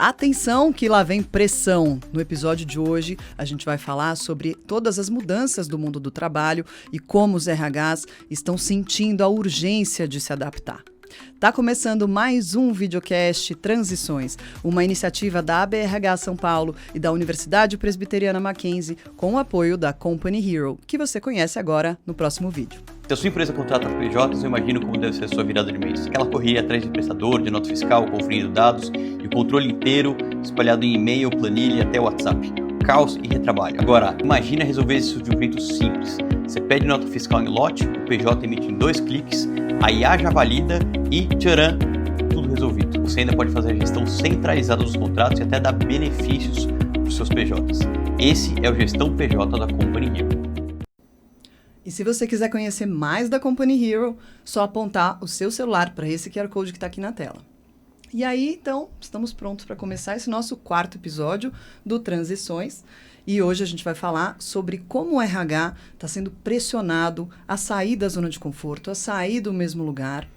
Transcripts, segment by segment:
Atenção que lá vem pressão. No episódio de hoje, a gente vai falar sobre todas as mudanças do mundo do trabalho e como os RHs estão sentindo a urgência de se adaptar. Tá começando mais um videocast Transições, uma iniciativa da ABRH São Paulo e da Universidade Presbiteriana Mackenzie, com o apoio da Company Hero, que você conhece agora no próximo vídeo. Se a sua empresa contrata PJs, eu imagino como deve ser a sua virada de mês. Aquela correria atrás de prestador, de nota fiscal, conferindo dados e o controle inteiro espalhado em e-mail, planilha até WhatsApp. Caos e retrabalho. Agora, imagina resolver isso de um jeito simples. Você pede nota fiscal em lote, o PJ emite em 2 cliques, a IA já valida e, tcharam, tudo resolvido. Você ainda pode fazer a gestão centralizada dos contratos e até dar benefícios para os seus PJs. Esse é o Gestão PJ da Company Hero. E se você quiser conhecer mais da Company Hero, só apontar o seu celular para esse QR Code que está aqui na tela. E aí, então, estamos prontos para começar esse nosso 4º episódio do Transições. E hoje a gente vai falar sobre como o RH está sendo pressionado a sair da zona de conforto, a sair do mesmo lugar,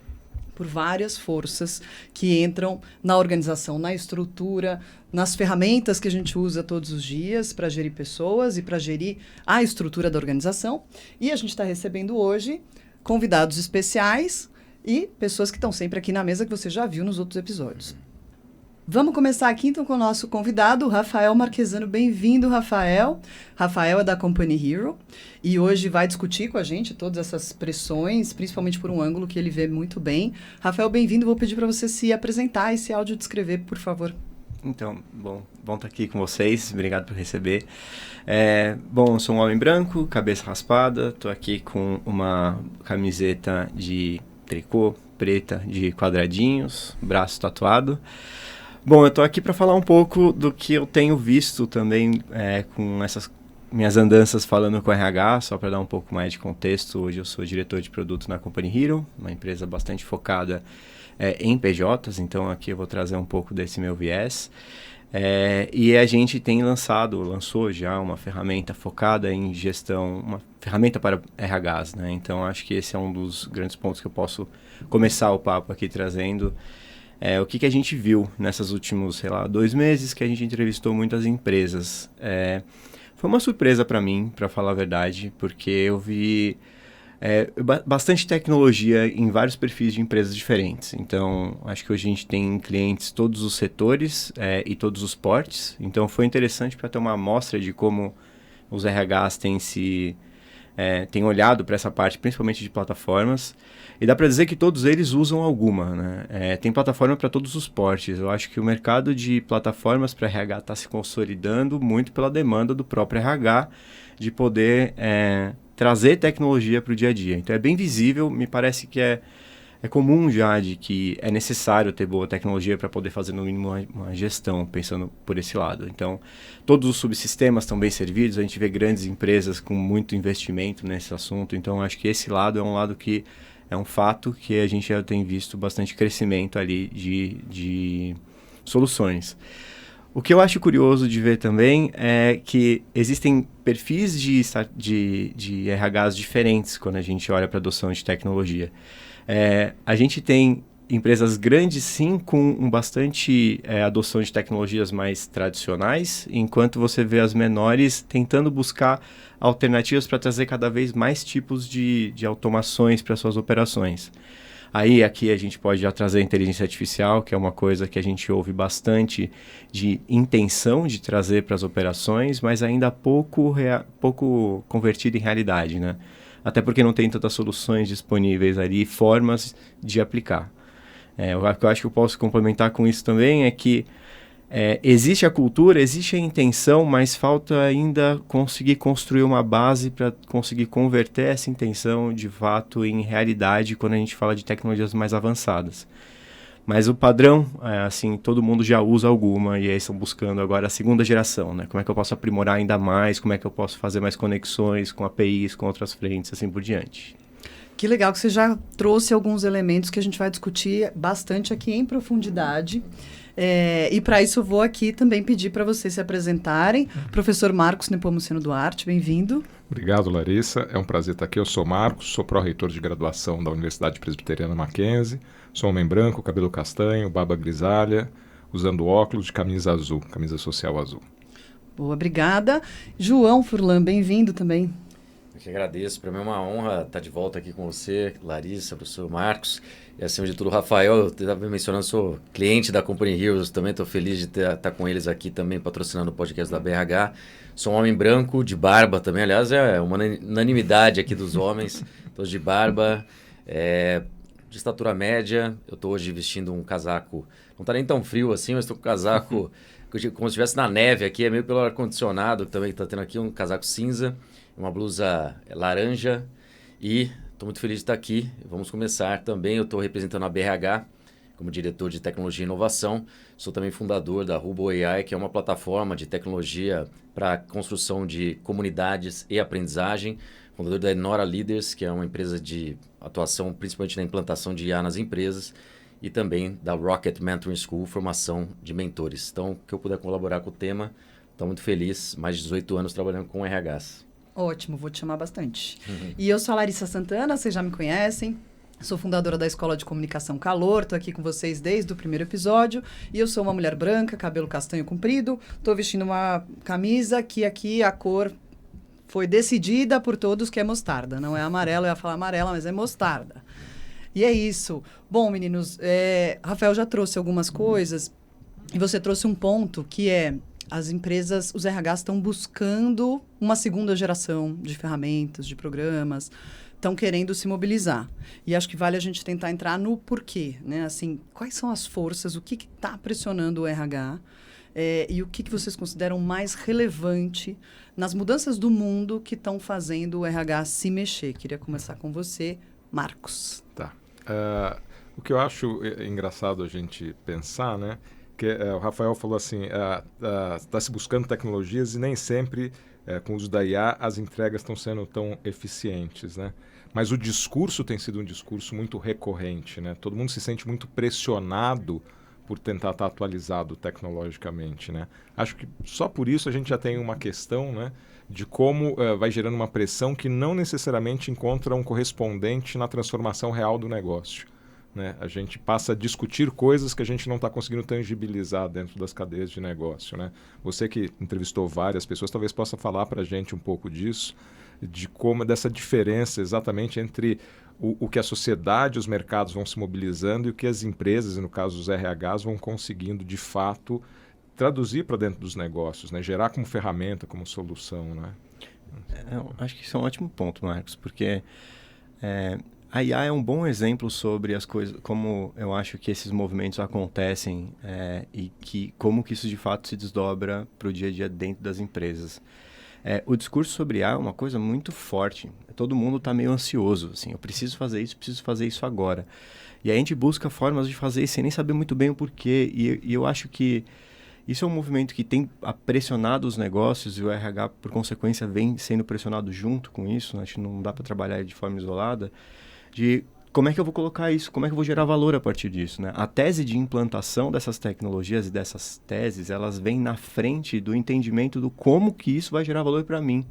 por várias forças que entram na organização, na estrutura, nas ferramentas que a gente usa todos os dias para gerir pessoas e para gerir a estrutura da organização. E a gente está recebendo hoje convidados especiais e pessoas que estão sempre aqui na mesa que você já viu nos outros episódios. Vamos começar aqui então com o nosso convidado, Rafael Marquesano. Bem-vindo, Rafael. Rafael é da Company Hero e hoje vai discutir com a gente todas essas pressões, principalmente por um ângulo que ele vê muito bem. Rafael, bem-vindo. Vou pedir para você se apresentar e se audiodescrever, por favor. Então, bom estar aqui com vocês. Obrigado por receber. Eu sou um homem branco, cabeça raspada. Estou aqui com uma camiseta de tricô preta de quadradinhos, braço tatuado. Bom, eu estou aqui para falar um pouco do que eu tenho visto também com essas minhas andanças falando com o RH, só para dar um pouco mais de contexto. Hoje eu sou diretor de produto na Company Hero, uma empresa bastante focada em PJs, então aqui eu vou trazer um pouco desse meu viés. E a gente lançou já uma ferramenta focada em gestão, uma ferramenta para RHs, né? Então acho que esse é um dos grandes pontos que eu posso começar o papo aqui trazendo. O que a gente viu nesses últimos, 2 meses que a gente entrevistou muitas empresas. Foi uma surpresa para mim, para falar a verdade, porque eu vi bastante tecnologia em vários perfis de empresas diferentes. Então, acho que hoje a gente tem clientes todos os setores e todos os portes. Então, foi interessante para ter uma amostra de como os RHs têm olhado para essa parte, principalmente de plataformas. E dá para dizer que todos eles usam alguma, né? Tem plataforma para todos os portes. Eu acho que o mercado de plataformas para RH está se consolidando muito pela demanda do próprio RH de poder trazer tecnologia para o dia a dia. Então é bem visível, me parece que é comum já de que é necessário ter boa tecnologia para poder fazer no mínimo uma gestão, pensando por esse lado. Então, todos os subsistemas estão bem servidos, a gente vê grandes empresas com muito investimento nesse assunto, então acho que esse lado é um lado que é um fato que a gente já tem visto bastante crescimento ali de soluções. O que eu acho curioso de ver também é que existem perfis de RHs diferentes quando a gente olha para a adoção de tecnologia. A gente tem empresas grandes, sim, com bastante adoção de tecnologias mais tradicionais, enquanto você vê as menores tentando buscar alternativas para trazer cada vez mais tipos de automações para suas operações. Aí, aqui a gente pode já trazer a inteligência artificial, que é uma coisa que a gente ouve bastante de intenção de trazer para as operações, mas ainda pouco convertido em realidade, né? Até porque não tem tantas soluções disponíveis ali, formas de aplicar. O que eu acho que eu posso complementar com isso também é que existe a cultura, existe a intenção, mas falta ainda conseguir construir uma base para conseguir converter essa intenção de fato em realidade quando a gente fala de tecnologias mais avançadas. Mas o padrão, todo mundo já usa alguma e aí estão buscando agora a 2ª geração, né? Como é que eu posso aprimorar ainda mais, como é que eu posso fazer mais conexões com APIs, com outras frentes, assim por diante. Que legal que você já trouxe alguns elementos que a gente vai discutir bastante aqui em profundidade. E para isso eu vou aqui também pedir para vocês se apresentarem. Professor Marcos Nepomuceno Duarte, bem-vindo. Obrigado, Larissa. É um prazer estar aqui. Eu sou Marcos, sou pró-reitor de graduação da Universidade Presbiteriana Mackenzie. Sou homem branco, cabelo castanho, barba grisalha, usando óculos de camisa azul, camisa social azul. Boa, obrigada. João Furlan, bem-vindo também. Eu que agradeço, para mim é uma honra estar de volta aqui com você, Larissa, professor Marcos, e acima de tudo, Rafael. Eu estava mencionando, sou cliente da Company Heroes, também estou feliz de estar com eles aqui também, patrocinando o podcast da BRH. Sou um homem branco, de barba também, aliás, é uma unanimidade aqui dos homens, todos de barba, de estatura média. Eu estou hoje vestindo um casaco, não está nem tão frio assim, mas estou com um casaco como se estivesse na neve aqui, é meio pelo ar-condicionado, também está tendo aqui um casaco cinza, uma blusa laranja, e estou muito feliz de estar aqui. Vamos começar também. Eu estou representando a BRH como diretor de tecnologia e inovação. Sou também fundador da Rubo AI, que é uma plataforma de tecnologia para construção de comunidades e aprendizagem. Fundador da Enora Leaders, que é uma empresa de atuação principalmente na implantação de IA nas empresas. E também da Rocket Mentoring School, formação de mentores. Então, que eu puder colaborar com o tema, estou muito feliz. Mais de 18 anos trabalhando com RHs. Ótimo, vou te chamar bastante. E eu sou a Larissa Santana, vocês já me conhecem. Sou fundadora da Escola de Comunicação Calor, estou aqui com vocês desde o primeiro episódio. E eu sou uma mulher branca, cabelo castanho comprido. Estou vestindo uma camisa que aqui a cor foi decidida por todos que é mostarda. Não é amarelo, eu ia falar amarela, mas é mostarda. E é isso. Bom, meninos, Rafael já trouxe algumas coisas e você trouxe um ponto que é as empresas, os RHs estão buscando uma segunda geração de ferramentas, de programas, estão querendo se mobilizar. E acho que vale a gente tentar entrar no porquê, né? Assim, quais são as forças, o que está pressionando o RH e o que vocês consideram mais relevante nas mudanças do mundo que estão fazendo o RH se mexer. Queria começar com você, Marcos. Tá. O que eu acho engraçado a gente pensar, né? Que o Rafael falou assim, está se buscando tecnologias e nem sempre, com o uso da IA, as entregas estão sendo tão eficientes, né? Mas o discurso tem sido um discurso muito recorrente, né? Todo mundo se sente muito pressionado por tentar estar atualizado tecnologicamente, né? Acho que só por isso a gente já tem uma questão, né, de como vai gerando uma pressão que não necessariamente encontra um correspondente na transformação real do negócio, né? A gente passa a discutir coisas que a gente não está conseguindo tangibilizar dentro das cadeias de negócio, né? Você que entrevistou várias pessoas, talvez possa falar para a gente um pouco disso, de como dessa diferença exatamente entre o que a sociedade, os mercados vão se mobilizando e o que as empresas, e no caso os RHs, vão conseguindo de fato traduzir para dentro dos negócios, né? Gerar como ferramenta, como solução, né? Eu acho que isso é um ótimo ponto, Marcos, porque a IA é um bom exemplo sobre as coisas, como eu acho que esses movimentos acontecem e como que isso de fato se desdobra para o dia a dia dentro das empresas. O discurso sobre IA é uma coisa muito forte. Todo mundo está meio ansioso, assim, eu preciso fazer isso agora. E a gente busca formas de fazer isso sem nem saber muito bem o porquê. E eu acho que isso é um movimento que tem pressionado os negócios e o RH, por consequência, vem sendo pressionado junto com isso. Né? Acho que não dá para trabalhar de forma isolada. De como é que eu vou colocar isso? Como é que eu vou gerar valor a partir disso? Né? A tese de implantação dessas tecnologias e dessas teses, elas vêm na frente do entendimento do como que isso vai gerar valor para mim.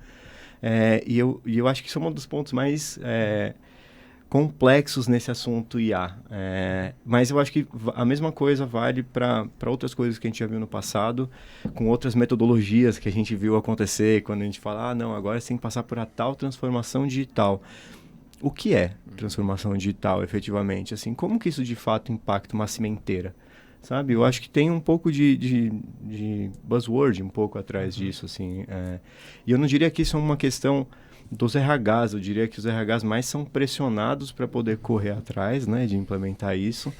E eu acho que isso é um dos pontos mais complexos nesse assunto IA. Mas eu acho que a mesma coisa vale para outras coisas que a gente já viu no passado, com outras metodologias que a gente viu acontecer, quando a gente fala, não, agora você tem que passar por a tal transformação digital. O que é transformação digital, efetivamente? Assim, como que isso, de fato, impacta uma cimenteira? Sabe? Eu acho que tem um pouco de buzzword um pouco atrás disso, assim. E eu não diria que isso é uma questão dos RHs, eu diria que os RHs mais são pressionados para poder correr atrás, né, de implementar isso.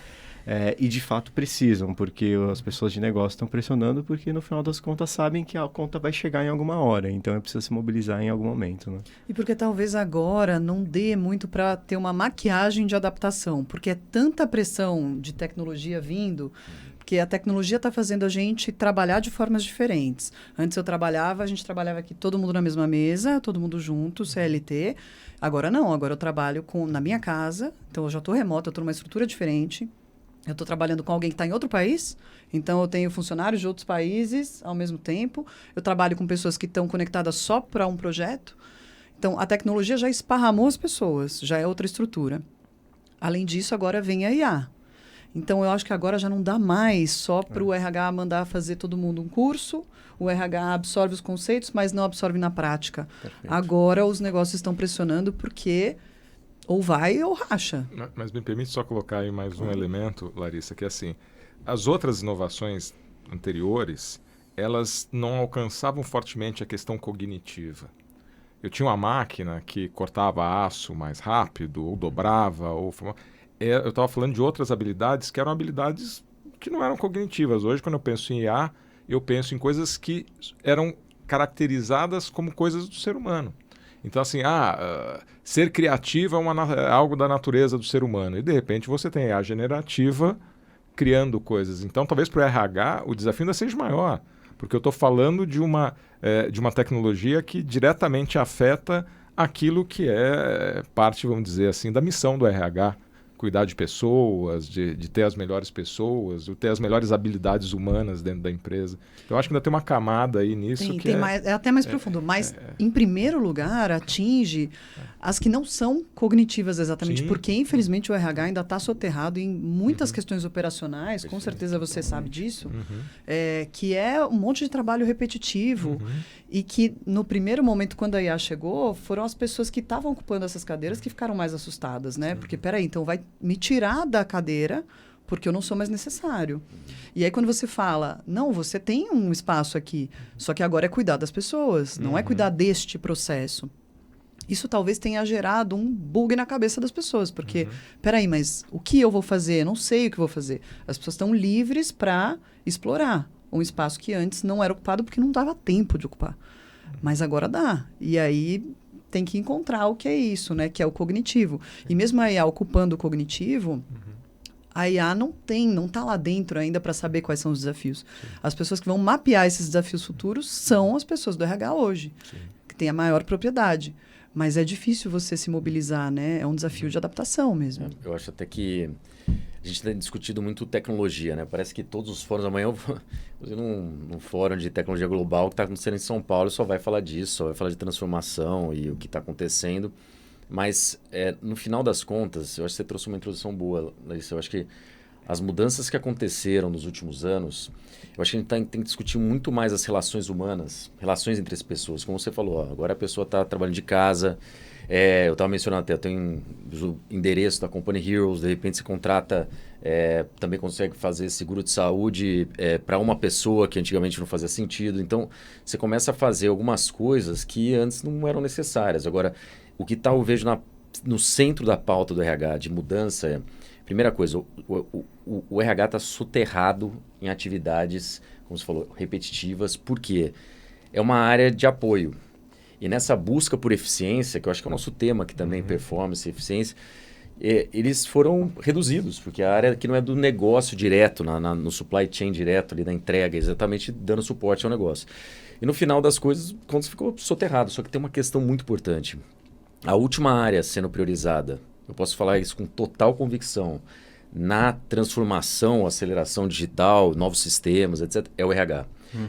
E de fato precisam, porque as pessoas de negócio estão pressionando, porque no final das contas sabem que a conta vai chegar em alguma hora, então é preciso se mobilizar em algum momento. Né? E porque talvez agora não dê muito para ter uma maquiagem de adaptação, porque é tanta pressão de tecnologia vindo, porque a tecnologia está fazendo a gente trabalhar de formas diferentes. Antes a gente trabalhava aqui todo mundo na mesma mesa, todo mundo junto, CLT. Agora não, agora eu trabalho na minha casa, então eu já estou remota, eu estou numa estrutura diferente. Eu estou trabalhando com alguém que está em outro país, então eu tenho funcionários de outros países ao mesmo tempo. Eu trabalho com pessoas que estão conectadas só para um projeto. Então, a tecnologia já esparramou as pessoas, já é outra estrutura. Além disso, agora vem a IA. Então, eu acho que agora já não dá mais só para o RH mandar fazer todo mundo um curso, o RH absorve os conceitos, mas não absorve na prática. Perfeito. Agora, os negócios estão pressionando porque ou vai ou racha. Mas me permite só colocar aí mais um elemento, Larissa, que é assim, as outras inovações anteriores, elas não alcançavam fortemente a questão cognitiva. Eu tinha uma máquina que cortava aço mais rápido, ou dobrava, eu estava falando de outras habilidades que eram habilidades que não eram cognitivas. Hoje, quando eu penso em IA, eu penso em coisas que eram caracterizadas como coisas do ser humano. Então, assim, ser criativo é algo da natureza do ser humano. E, de repente, você tem a generativa criando coisas. Então, talvez para o RH, o desafio ainda seja maior. Porque eu estou falando de uma tecnologia que diretamente afeta aquilo que é parte, vamos dizer assim, da missão do RH. Cuidar de pessoas, de ter as melhores pessoas, de ter as melhores habilidades humanas dentro da empresa. Eu acho que ainda tem uma camada aí nisso que é até mais profundo. Mas, em primeiro lugar, atinge as que não são cognitivas exatamente. Sim. Porque, infelizmente, o RH ainda está soterrado em muitas questões operacionais, com certeza você sabe disso, que é um monte de trabalho repetitivo e que, no primeiro momento, quando a IA chegou, foram as pessoas que estavam ocupando essas cadeiras que ficaram mais assustadas, né? Porque, peraí, então vai me tirar da cadeira porque eu não sou mais necessário. E aí, quando você fala, não, você tem um espaço aqui, só que agora é cuidar das pessoas, não é cuidar deste processo. Isso talvez tenha gerado um bug na cabeça das pessoas, porque, peraí, mas o que eu vou fazer? Eu não sei o que vou fazer. As pessoas estão livres para explorar um espaço que antes não era ocupado porque não dava tempo de ocupar. Mas agora dá. E aí tem que encontrar o que é isso, né? Que é o cognitivo. E mesmo a IA ocupando o cognitivo, a IA não está lá dentro ainda para saber quais são os desafios. As pessoas que vão mapear esses desafios futuros são as pessoas do RH hoje, que têm a maior propriedade. Mas é difícil você se mobilizar, né? É um desafio de adaptação mesmo. Eu acho até que a gente tem discutido muito tecnologia, né? Parece que todos os fóruns, amanhã eu vou num fórum de tecnologia global que está acontecendo em São Paulo, só vai falar disso, só vai falar de transformação e o que está acontecendo. Mas, no final das contas, eu acho que você trouxe uma introdução boa, Larissa. Eu acho que as mudanças que aconteceram nos últimos anos, eu acho que a gente tem que discutir muito mais as relações humanas, relações entre as pessoas. Como você falou, agora a pessoa está trabalhando de casa. Eu estava mencionando até, eu tenho o endereço da Company Heroes, de repente você contrata, também consegue fazer seguro de saúde para uma pessoa que antigamente não fazia sentido. Então, você começa a fazer algumas coisas que antes não eram necessárias. Agora, o que eu vejo no centro da pauta do RH de mudança é, primeira coisa, o RH está soterrado em atividades, como você falou, repetitivas, porque é uma área de apoio. E nessa busca por eficiência, que eu acho que é o nosso tema aqui também, performance e eficiência, eles foram reduzidos, porque a área que não é do negócio direto, no supply chain direto, ali na entrega, exatamente dando suporte ao negócio. E no final das coisas, quando ficou soterrado. Só que tem uma questão muito importante. A última área sendo priorizada, eu posso falar isso com total convicção, na transformação, aceleração digital, novos sistemas, etc., é o RH.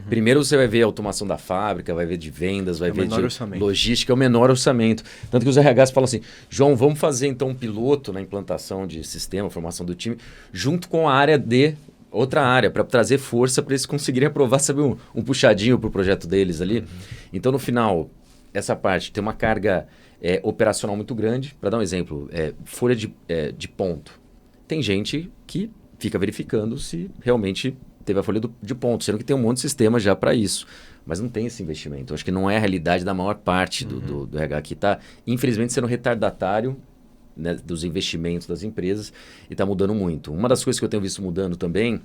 Primeiro você vai ver a automação da fábrica, vai ver de vendas, vai ver de logística, é o menor orçamento. Tanto que os RHs falam assim, João, vamos fazer então um piloto na implantação de sistema, formação do time, junto com a área de outra área, para trazer força para eles conseguirem aprovar, sabe, um puxadinho para o projeto deles ali. Então, no final, essa parte tem uma carga operacional muito grande. Para dar um exemplo, folha de ponto. Tem gente que fica verificando se realmente teve a folha de ponto, sendo que tem um monte de sistema já para isso. Mas não tem esse investimento. Eu acho que não é a realidade da maior parte do RH que está, infelizmente, sendo retardatário, né, dos investimentos das empresas e está mudando muito. Uma das coisas que eu tenho visto mudando também,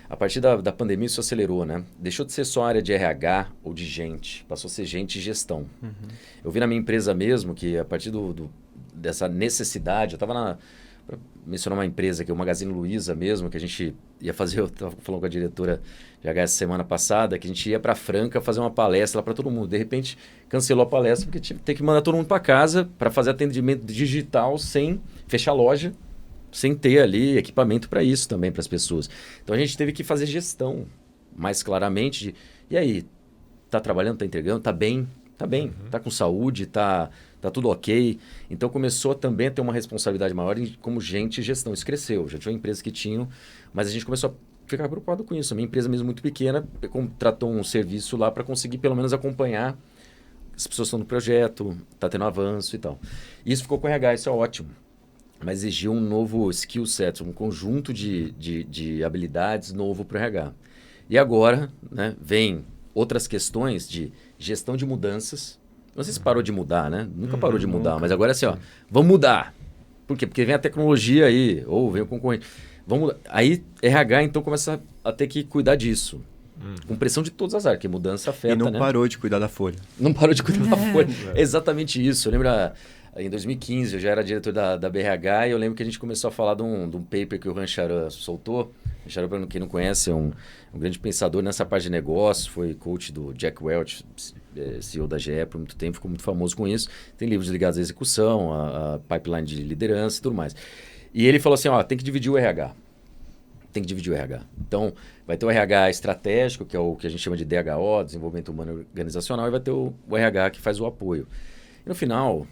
a partir da pandemia isso acelerou, né? Deixou de ser só área de RH ou de gente, passou a ser gente e gestão. Eu vi na minha empresa mesmo que a partir dessa necessidade, eu estava para mencionar uma empresa que é o Magazine Luiza mesmo, que a gente ia fazer, eu estava falando com a diretora de RH essa semana passada, que a gente ia para Franca fazer uma palestra lá para todo mundo. De repente, cancelou a palestra porque tinha que mandar todo mundo para casa para fazer atendimento digital sem fechar a loja, sem ter ali equipamento para isso também para as pessoas. Então, a gente teve que fazer gestão mais claramente e aí, está trabalhando, está entregando, está bem, está com saúde, está tá tudo ok. Então começou também a ter uma responsabilidade maior como gente e gestão. Isso cresceu. Já tinha empresas que tinham, mas a gente começou a ficar preocupado com isso. A minha empresa mesmo muito pequena contratou um serviço lá para conseguir pelo menos acompanhar as pessoas estão no projeto, tá tendo avanço e tal. Isso ficou com o RH, isso é ótimo. Mas exigiu um novo skill set, um conjunto de habilidades novo para o RH. E agora, né, vem outras questões de gestão de mudanças. Não sei se parou de mudar, né? Nunca parou de mudar, mas agora é assim, ó, vamos mudar. Por quê? Porque vem a tecnologia aí, ou vem o concorrente. Vamos mudar. Aí RH, então, começa a ter que cuidar disso. Com pressão de todas as áreas, porque mudança afeta, E não né? parou de cuidar da folha. Não parou de cuidar da folha. Exatamente isso. Eu lembro, em 2015, eu já era diretor da BRH e eu lembro que a gente começou a falar de um paper que o Rancharan soltou. Rancharan, para quem não conhece, é um grande pensador nessa parte de negócio, foi coach do Jack Welch, CEO da GE por muito tempo, ficou muito famoso com isso. Tem livros ligados à execução, a pipeline de liderança e tudo mais. E ele falou assim, ó, tem que dividir o RH. Tem que dividir o RH. Então, vai ter o RH estratégico, que é o que a gente chama de DHO, Desenvolvimento Humano Organizacional, e vai ter o RH que faz o apoio. E no final,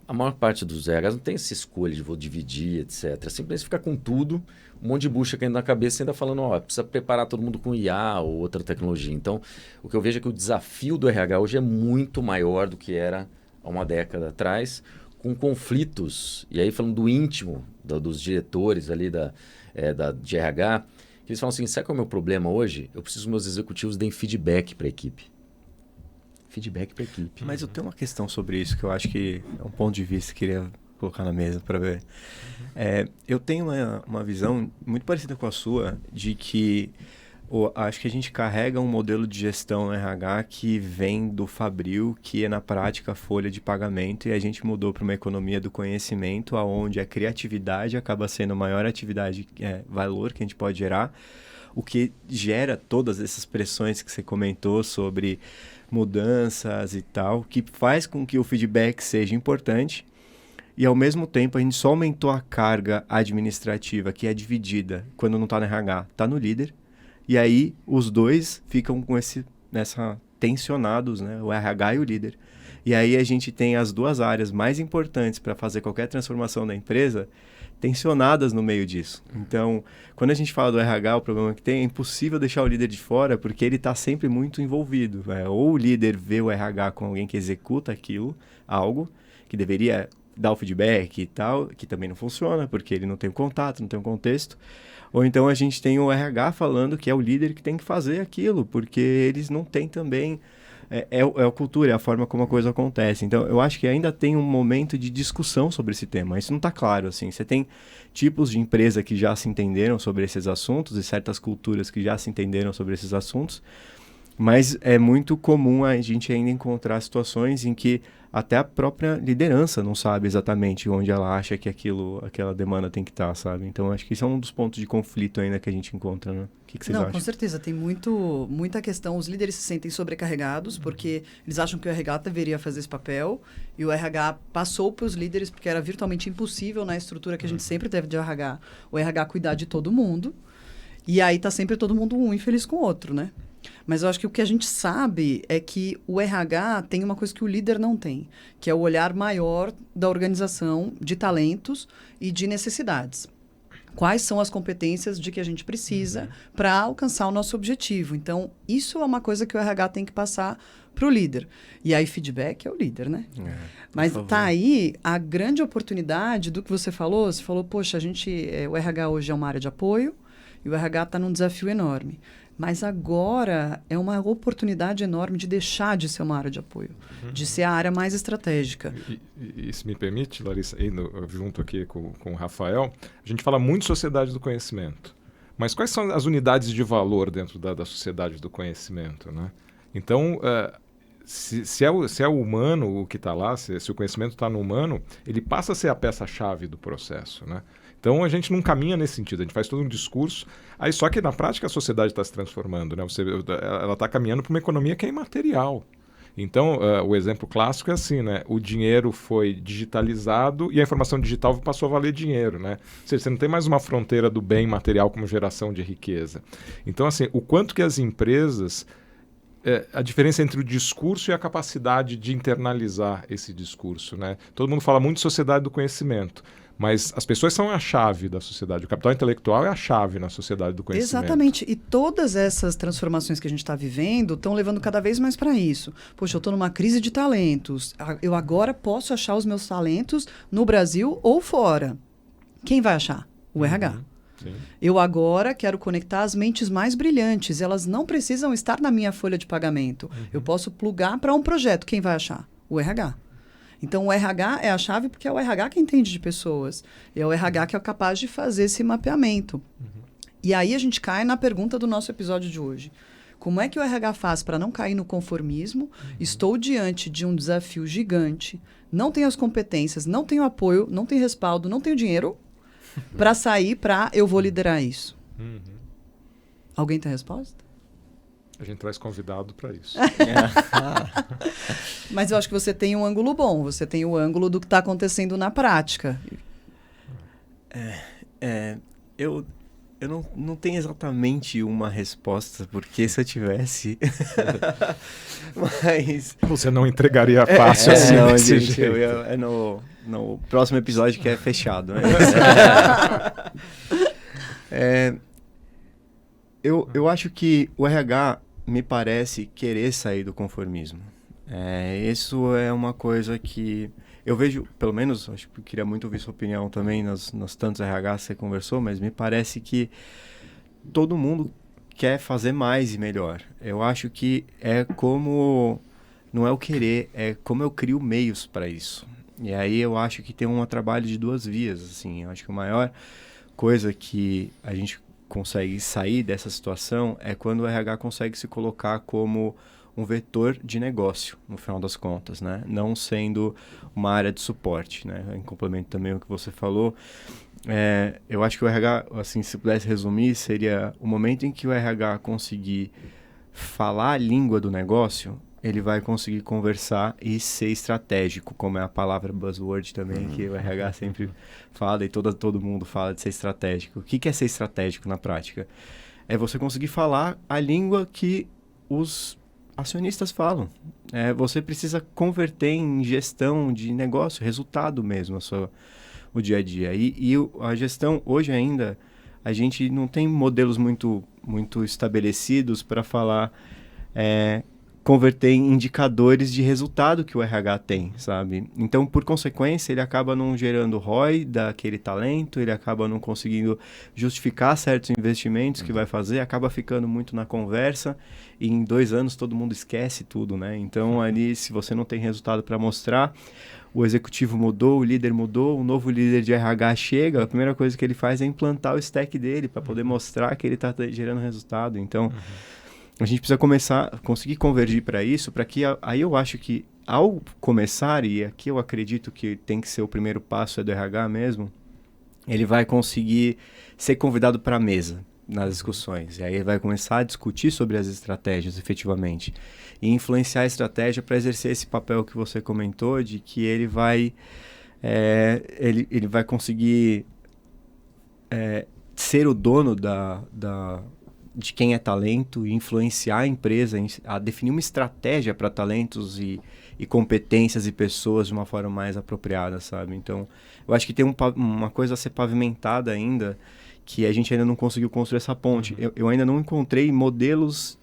a maior parte dos RHs não tem essa escolha de vou dividir, etc. Simplesmente fica com tudo, um monte de bucha caindo na cabeça e ainda falando, ó, precisa preparar todo mundo com IA ou outra tecnologia. Então, o que eu vejo é que o desafio do RH hoje é muito maior do que era há uma década atrás, com conflitos, e aí falando do íntimo dos diretores ali de RH, que eles falam assim, sabe qual é o meu problema hoje? Eu preciso que meus executivos deem feedback para a equipe. Feedback para a equipe. Mas eu tenho uma questão sobre isso que eu acho que é um ponto de vista que eu queria colocar na mesa para ver. Eu tenho uma visão muito parecida com a sua de que acho que a gente carrega um modelo de gestão no RH que vem do Fabril, que é na prática folha de pagamento, e a gente mudou para uma economia do conhecimento, onde a criatividade acaba sendo a maior atividade, valor que a gente pode gerar, o que gera todas essas pressões que você comentou sobre mudanças e tal, que faz com que o feedback seja importante. E, ao mesmo tempo, a gente só aumentou a carga administrativa, que é dividida, quando não está no RH, está no líder. E aí, os dois ficam com tensionados, né? O RH e o líder. E aí, a gente tem as duas áreas mais importantes para fazer qualquer transformação da empresa tensionadas no meio disso. Então, quando a gente fala do RH, o problema que tem é impossível deixar o líder de fora, porque ele está sempre muito envolvido. Ou o líder vê o RH com alguém que executa algo, que deveria dar o feedback e tal, que também não funciona, porque ele não tem o contato, não tem o contexto. Ou então a gente tem o RH falando que é o líder que tem que fazer aquilo, porque eles não têm também... É a cultura, é a forma como a coisa acontece. Então, eu acho que ainda tem um momento de discussão sobre esse tema. Isso não está claro, assim. Você tem tipos de empresa que já se entenderam sobre esses assuntos e certas culturas que já se entenderam sobre esses assuntos, mas é muito comum a gente ainda encontrar situações em que até a própria liderança não sabe exatamente onde ela acha que aquela demanda tem que estar, sabe? Então, acho que isso é um dos pontos de conflito ainda que a gente encontra, né? O que vocês acham? Com certeza. Tem muita questão. Os líderes se sentem sobrecarregados porque eles acham que o RH deveria fazer esse papel e o RH passou para os líderes porque era virtualmente impossível na estrutura que a gente sempre teve de RH, o RH cuidar de todo mundo. E aí tá sempre todo mundo um infeliz com o outro, né? Mas eu acho que o que a gente sabe é que o RH tem uma coisa que o líder não tem, que é o olhar maior da organização de talentos e de necessidades. Quais são as competências de que a gente precisa para alcançar o nosso objetivo? Então, isso é uma coisa que o RH tem que passar para o líder. E aí, feedback é o líder, né? Mas tá aí a grande oportunidade do que você falou. Você falou, poxa, o RH hoje é uma área de apoio e o RH está num desafio enorme. Mas agora é uma oportunidade enorme de deixar de ser uma área de apoio, de ser a área mais estratégica. E se me permite, Larissa, indo junto aqui com o Rafael, a gente fala muito sociedade do conhecimento. Mas quais são as unidades de valor dentro da sociedade do conhecimento, né? Então, se é o humano o que está lá, se o conhecimento está no humano, ele passa a ser a peça-chave do processo, né? Então, a gente não caminha nesse sentido, a gente faz todo um discurso, aí só que na prática a sociedade está se transformando, né? Ela está caminhando para uma economia que é imaterial. Então, o exemplo clássico é assim, né? O dinheiro foi digitalizado e a informação digital passou a valer dinheiro, né? Ou seja, você não tem mais uma fronteira do bem material como geração de riqueza. Então, assim, o quanto que as empresas a diferença entre o discurso e a capacidade de internalizar esse discurso, né? Todo mundo fala muito de sociedade do conhecimento, mas as pessoas são a chave da sociedade. O capital intelectual é a chave na sociedade do conhecimento. Exatamente. E todas essas transformações que a gente está vivendo estão levando cada vez mais para isso. Poxa, eu estou numa crise de talentos. Eu agora posso achar os meus talentos no Brasil ou fora. Quem vai achar? O RH. Sim. Eu agora quero conectar as mentes mais brilhantes. Elas não precisam estar na minha folha de pagamento. Eu posso plugar para um projeto. Quem vai achar? O RH. Então, o RH é a chave porque é o RH que entende de pessoas. É o RH que é capaz de fazer esse mapeamento. E aí a gente cai na pergunta do nosso episódio de hoje. Como é que o RH faz para não cair no conformismo? Estou diante de um desafio gigante. Não tenho as competências, não tenho apoio, não tenho respaldo, não tenho dinheiro para sair para eu vou liderar isso. Alguém tem a resposta? A gente traz convidado para isso. Mas eu acho que você tem um ângulo bom. Você tem o ângulo do que está acontecendo na prática. Eu não tenho exatamente uma resposta, porque se eu tivesse... Mas... Você não entregaria fácil assim não, desse gente, jeito. é no próximo episódio que é fechado. Né? Eu acho que o RH me parece querer sair do conformismo. Isso é uma coisa que eu vejo, pelo menos, acho que eu queria muito ouvir sua opinião também nos tantos RH que você conversou, mas me parece que todo mundo quer fazer mais e melhor. Eu acho que não é o querer, é como eu crio meios para isso. E aí eu acho que tem um trabalho de duas vias, assim. Eu acho que a maior coisa que a gente consegue sair dessa situação é quando o RH consegue se colocar como um vetor de negócio, no final das contas, né? Não sendo uma área de suporte, né? Em complemento também ao que você falou, eu acho que o RH, assim, se pudesse resumir, seria o momento em que o RH conseguir falar a língua do negócio, ele vai conseguir conversar e ser estratégico, como é a palavra buzzword também, que o RH sempre fala e todo mundo fala de ser estratégico. O que é ser estratégico na prática? É você conseguir falar a língua que os acionistas falam. Você precisa converter em gestão de negócio, resultado mesmo, o dia a dia. E a gestão, hoje ainda, a gente não tem modelos muito estabelecidos para falar... converter em indicadores de resultado que o RH tem, sabe? Então, por consequência, ele acaba não gerando ROI daquele talento, ele acaba não conseguindo justificar certos investimentos que vai fazer, acaba ficando muito na conversa e em 2 anos todo mundo esquece tudo, né? Então, ali, se você não tem resultado para mostrar, o executivo mudou, o líder mudou, o novo líder de RH chega, a primeira coisa que ele faz é implantar o stack dele para poder mostrar que ele está gerando resultado. Então... a gente precisa conseguir convergir para isso, para que aí eu acho que ao começar, e aqui eu acredito que tem que ser o primeiro passo do RH mesmo, ele vai conseguir ser convidado para a mesa nas discussões. E aí ele vai começar a discutir sobre as estratégias, efetivamente. E influenciar a estratégia para exercer esse papel que você comentou, de que ele vai conseguir ser o dono de quem é talento e influenciar a empresa a definir uma estratégia para talentos e competências e pessoas de uma forma mais apropriada, sabe? Então, eu acho que tem uma coisa a ser pavimentada ainda, que a gente ainda não conseguiu construir essa ponte. Eu ainda não encontrei modelos,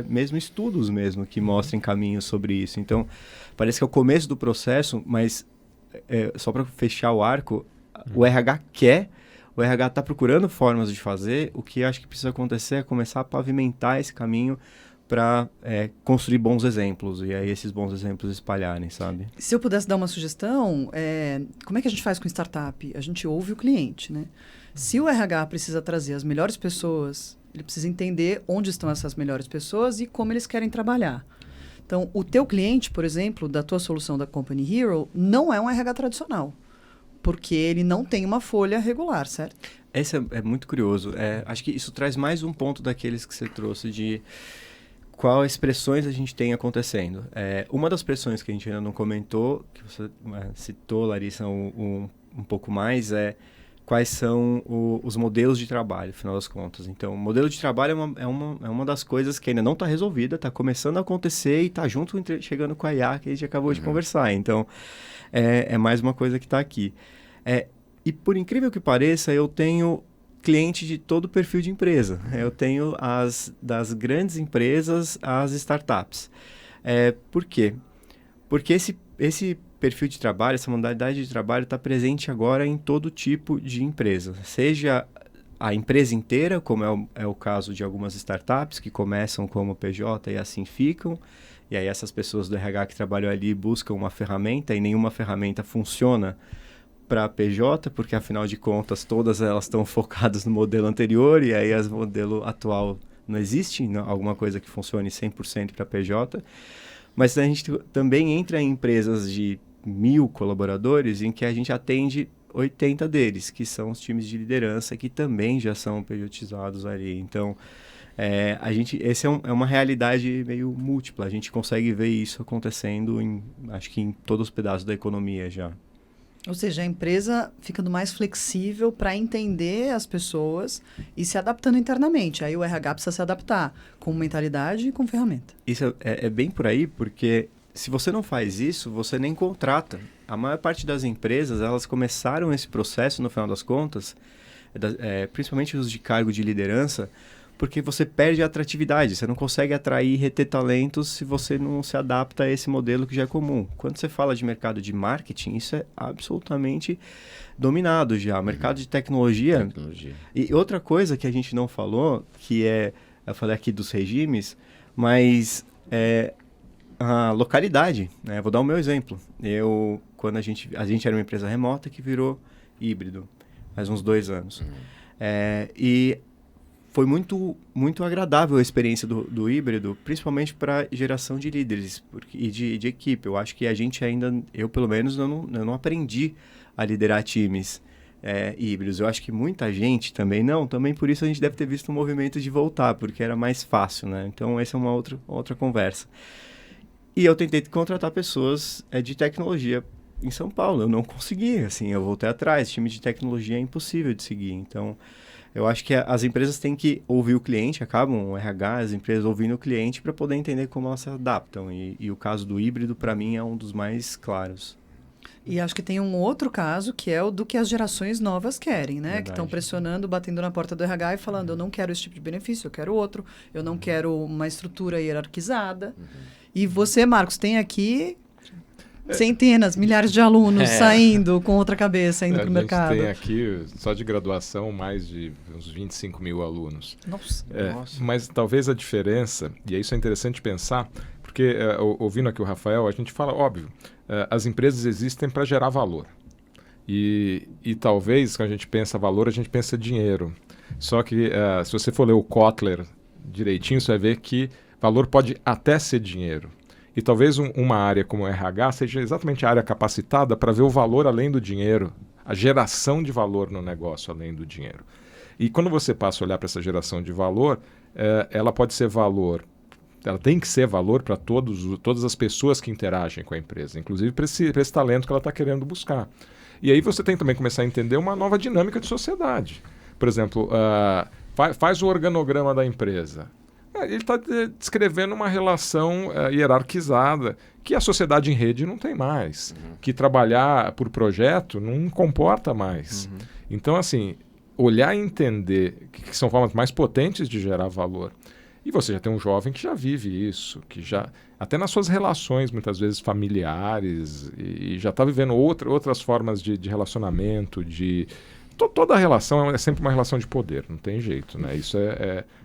mesmo estudos mesmo, que mostrem caminhos sobre isso. Então, parece que é o começo do processo, mas só para fechar o arco, o RH quer... O RH está procurando formas de fazer, o que acho que precisa acontecer é começar a pavimentar esse caminho para construir bons exemplos, e aí esses bons exemplos espalharem, sabe? Se eu pudesse dar uma sugestão, como é que a gente faz com startup? A gente ouve o cliente, né? Se o RH precisa trazer as melhores pessoas, ele precisa entender onde estão essas melhores pessoas e como eles querem trabalhar. Então, o teu cliente, por exemplo, da tua solução da Company Hero, não é um RH tradicional. Porque ele não tem uma folha regular, certo? Esse é muito curioso. Acho que isso traz mais um ponto daqueles que você trouxe de quais pressões a gente tem acontecendo. Uma das pressões que a gente ainda não comentou, que você citou, Larissa, um pouco mais, quais são os modelos de trabalho, afinal das contas. Então, o modelo de trabalho é uma das coisas que ainda não está resolvida, está começando a acontecer e está junto, chegando com a IA, que a gente acabou de conversar. Então, é mais uma coisa que está aqui. E por incrível que pareça, eu tenho cliente de todo o perfil de empresa. Eu tenho das grandes empresas às startups. Por quê? Porque esse perfil de trabalho, essa modalidade de trabalho está presente agora em todo tipo de empresa. Seja a empresa inteira, como é o caso de algumas startups que começam como PJ e assim ficam. E aí essas pessoas do RH que trabalham ali buscam uma ferramenta e nenhuma ferramenta funciona para a PJ, porque afinal de contas todas elas estão focadas no modelo anterior e aí o modelo atual não existe, alguma coisa que funcione 100% para a PJ. Mas a gente também entra em empresas de 1.000 colaboradores em que a gente atende 80 deles, que são os times de liderança que também já são PJizados ali. Então, essa é uma realidade meio múltipla. A gente consegue ver isso acontecendo, acho que em todos os pedaços da economia já. Ou seja, a empresa ficando mais flexível para entender as pessoas e se adaptando internamente. Aí o RH precisa se adaptar com mentalidade e com ferramenta. Isso é bem por aí, porque se você não faz isso, você nem contrata. A maior parte das empresas, elas começaram esse processo, no final das contas, principalmente os de cargo de liderança, porque você perde a atratividade. Você não consegue atrair e reter talentos se você não se adapta a esse modelo que já é comum. Quando você fala de mercado de marketing, isso é absolutamente dominado já. O mercado de tecnologia. E outra coisa que a gente não falou, eu falei aqui dos regimes, mas a localidade, né? Vou dar o meu exemplo. Quando a gente era uma empresa remota que virou híbrido, faz uns 2 anos. E foi muito, muito agradável a experiência do híbrido, principalmente para geração de líderes e de equipe. Eu acho que a gente ainda, eu pelo menos, eu não aprendi a liderar times híbridos. Eu acho que muita gente também não. Também por isso a gente deve ter visto um movimento de voltar, porque era mais fácil, né? Então, essa é uma outra conversa. E eu tentei contratar pessoas de tecnologia em São Paulo. Eu não consegui, assim, eu voltei atrás. Time de tecnologia é impossível de seguir. Então, eu acho que as empresas têm que ouvir o cliente, o RH, as empresas ouvindo o cliente para poder entender como elas se adaptam. E o caso do híbrido, para mim, é um dos mais claros. E acho que tem um outro caso, que é o do que as gerações novas querem, né? Verdade. Que estão pressionando, batendo na porta do RH e falando, eu não quero esse tipo de benefício, eu quero outro, eu não quero uma estrutura hierarquizada. E você, Marcos, tem aqui centenas, milhares de alunos saindo com outra cabeça, indo para o mercado. A gente tem aqui, só de graduação, mais de uns 25 mil alunos. Nossa. Mas talvez a diferença, e isso é interessante pensar, porque ouvindo aqui o Rafael, a gente fala, óbvio, as empresas existem para gerar valor. E talvez, quando a gente pensa valor, a gente pensa dinheiro. Só que, se você for ler o Kotler direitinho, você vai ver que valor pode até ser dinheiro. E talvez uma área como o RH seja exatamente a área capacitada para ver o valor além do dinheiro, a geração de valor no negócio além do dinheiro. E quando você passa a olhar para essa geração de valor, ela pode ser valor, ela tem que ser valor para todas as pessoas que interagem com a empresa, inclusive para esse talento que ela está querendo buscar. E aí você tem também que começar a entender uma nova dinâmica de sociedade. Por exemplo, faz o organograma da empresa. Ele está descrevendo uma relação hierarquizada que a sociedade em rede não tem mais, que trabalhar por projeto não comporta mais. Então, assim, olhar e entender que são formas mais potentes de gerar valor. E você já tem um jovem que já vive isso, que já, até nas suas relações, muitas vezes familiares, e já está vivendo outras formas de relacionamento, toda relação é sempre uma relação de poder, não tem jeito, né? Isso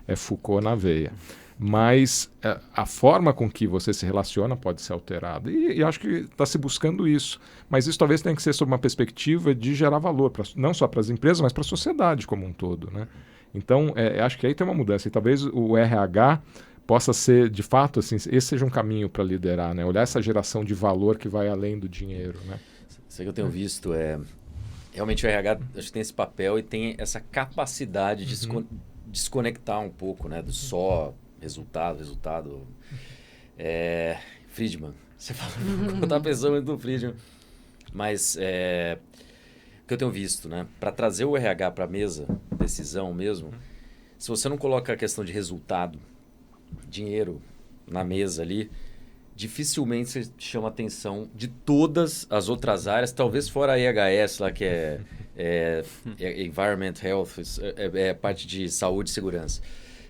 é Foucault na veia. Mas a forma com que você se relaciona pode ser alterada. E acho que está se buscando isso. Mas isso talvez tenha que ser sob uma perspectiva de gerar valor, não só para as empresas, mas para a sociedade como um todo, né? Então, acho que aí tem uma mudança. E talvez o RH possa ser, de fato, assim, esse seja um caminho para liderar, né? Olhar essa geração de valor que vai além do dinheiro, né? Isso que eu tenho visto realmente o RH acho que tem esse papel e tem essa capacidade de desconectar um pouco, né, do só resultado. Friedman, você fala, eu estava pensando muito no Friedman, mas que eu tenho visto, né? Para trazer o RH para a mesa, decisão mesmo, se você não coloca a questão de resultado, dinheiro na mesa ali, dificilmente você chama a atenção de todas as outras áreas, talvez fora a EHS lá, que é Environment, Health, é parte de saúde, segurança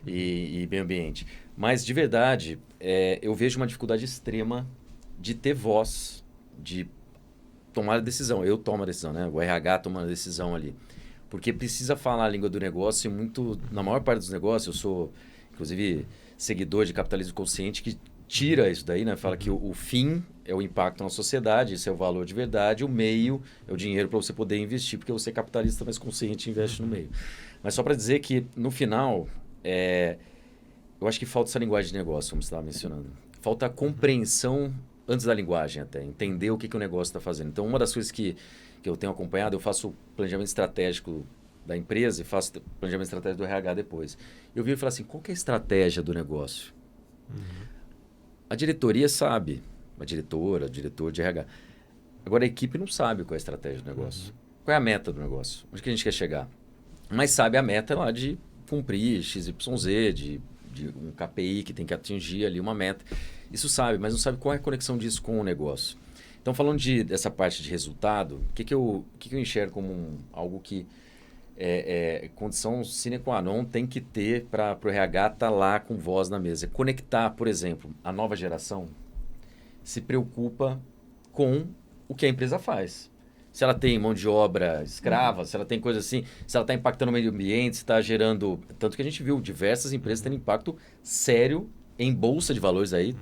e meio ambiente. Mas, de verdade, eu vejo uma dificuldade extrema de ter voz, de tomar a decisão. Eu tomo a decisão, né? O RH toma a decisão ali. Porque precisa falar a língua do negócio e muito... Na maior parte dos negócios, eu sou, inclusive, seguidor de capitalismo consciente, que tira isso daí, né? Fala que o fim é o impacto na sociedade, esse é o valor de verdade, o meio é o dinheiro para você poder investir, porque você é capitalista, mas consciente, investe no meio. Mas só para dizer que, no final, eu acho que falta essa linguagem de negócio, como você estava mencionando. Falta a compreensão antes da linguagem até, entender o que o negócio está fazendo. Então, uma das coisas que eu tenho acompanhado, eu faço planejamento estratégico da empresa e faço planejamento estratégico do RH depois. Eu vi e falo assim, qual que é a estratégia do negócio? A diretoria sabe, a diretora, o diretor de RH. Agora, a equipe não sabe qual é a estratégia do negócio. Qual é a meta do negócio? Onde que a gente quer chegar? Mas sabe a meta lá de cumprir XYZ, de um KPI que tem que atingir ali uma meta. Isso sabe, mas não sabe qual é a conexão disso com o negócio. Então, falando dessa parte de resultado, o que eu enxergo como algo que condição sine qua non tem que ter para o RH estar lá com voz na mesa. Conectar, por exemplo, a nova geração se preocupa com o que a empresa faz. Se ela tem mão de obra escrava, se ela tem coisa assim, se ela está impactando o meio ambiente, se está gerando... Tanto que a gente viu diversas empresas tendo impacto sério em bolsa de valores aí.